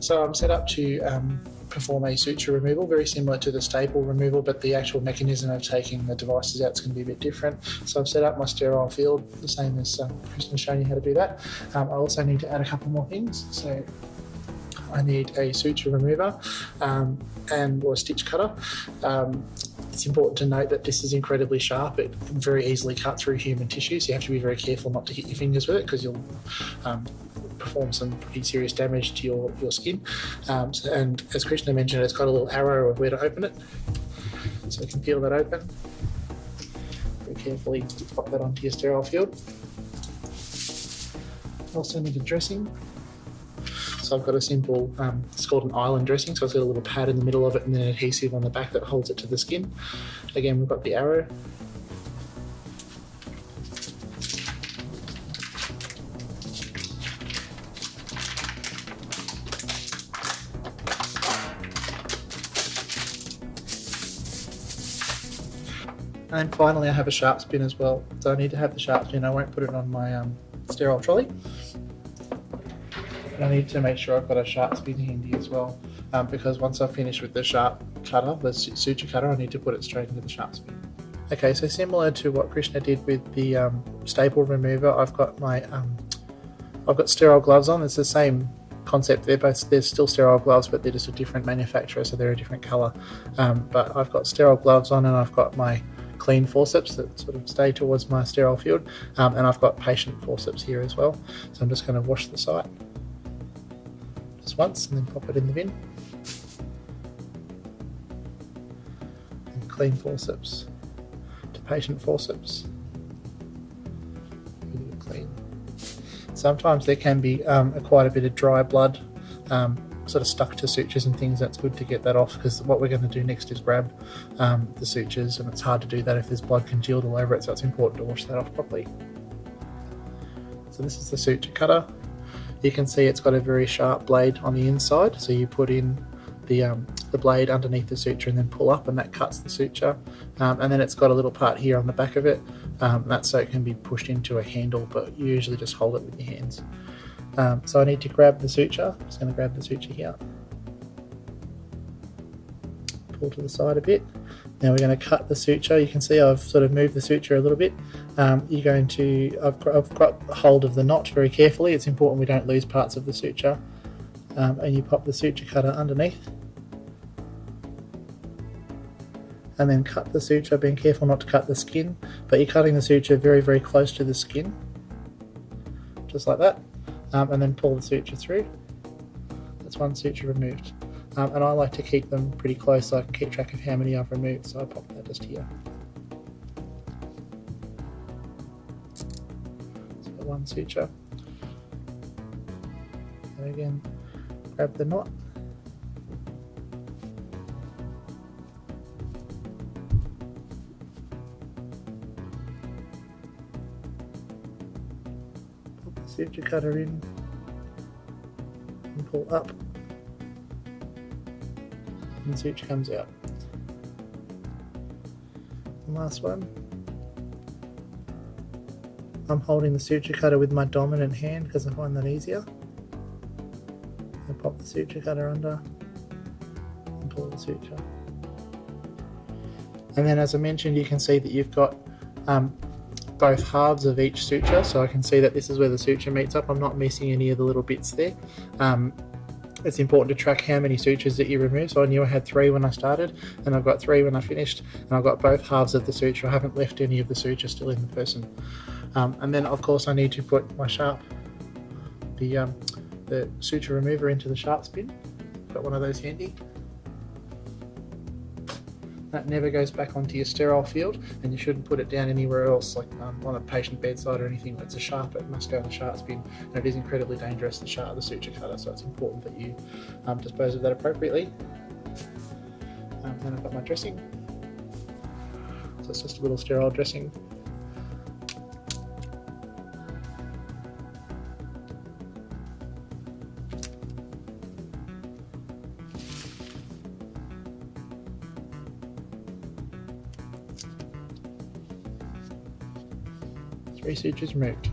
So I'm set up to perform a suture removal, very similar to the staple removal, but the actual mechanism of taking the devices out is going to be a bit different. So I've set up my sterile field, the same as Kristen has shown you how to do that. I also need to add a couple more things. So I need a suture remover or a stitch cutter. It's important to note that this is incredibly sharp. It can very easily cut through human tissue, so you have to be very careful not to hit your fingers with it because you'll perform some pretty serious damage to your skin. And as Krishna mentioned, it's got a little arrow of where to open it. So you can peel that open. Very carefully pop that onto your sterile field. Also need a dressing. So I've got a simple, it's called an island dressing, so it's got a little pad in the middle of it and then an adhesive on the back that holds it to the skin. Again, we've got the arrow. And finally I have a sharp spin as well. So I need to have the sharp spin. I won't put it on my sterile trolley. I need to make sure I've got a sharp spin handy as well, because once I've finished with the sharp cutter, the suture cutter, I need to put it straight into the sharp spin. Okay, so similar to what Krishna did with the staple remover, I've got sterile gloves on. It's the same concept. They're still sterile gloves, but they're just a different manufacturer, so they're a different colour. But I've got sterile gloves on, and I've got my clean forceps that sort of stay towards my sterile field, and I've got patient forceps here as well. So I'm just going to wash the site just once and then pop it in the bin. And clean forceps to patient forceps. Really clean. Sometimes there can be quite a bit of dry blood sort of stuck to sutures and things. That's good to get that off, because what we're going to do next is grab the sutures, and it's hard to do that if there's blood congealed all over it, so it's important to wash that off properly. So this is the suture cutter. You can see it's got a very sharp blade on the inside, so you put in the blade underneath the suture and then pull up, and that cuts the suture. And then it's got a little part here on the back of it, that's so it can be pushed into a handle, but you usually just hold it with your hands. So I need to grab the suture. I'm just going to grab the suture here, pull to the side a bit. Now we're going to cut the suture. You can see I've sort of moved the suture a little bit. I've got hold of the notch very carefully. It's important we don't lose parts of the suture. And you pop the suture cutter underneath. And then cut the suture, being careful not to cut the skin, but you're cutting the suture very, very close to the skin. Just like that. And then pull the suture through. That's one suture removed. And I like to keep them pretty close so I can keep track of how many I've removed, so I pop that just here. So got one suture. And again, grab the knot. Pop the suture cutter in and pull up. And the suture comes out. And last one. I'm holding the suture cutter with my dominant hand because I find that easier. I pop the suture cutter under and pull the suture. And then, as I mentioned, you can see that you've got both halves of each suture, so I can see that this is where the suture meets up. I'm not missing any of the little bits there. It's important to track how many sutures that you remove. So I knew I had 3 when I started, and I've got 3 when I finished, and I've got both halves of the suture. I haven't left any of the suture still in the person. And then of course I need to put my the suture remover into the sharp spin. Got one of those handy. That never goes back onto your sterile field, and you shouldn't put it down anywhere else, like on a patient bedside or anything. It's a sharp, it must go in the sharp spin, and it is incredibly dangerous, the suture cutter, so it's important that you dispose of that appropriately. Then I've got my dressing, so it's just a little sterile dressing. Three sutures removed.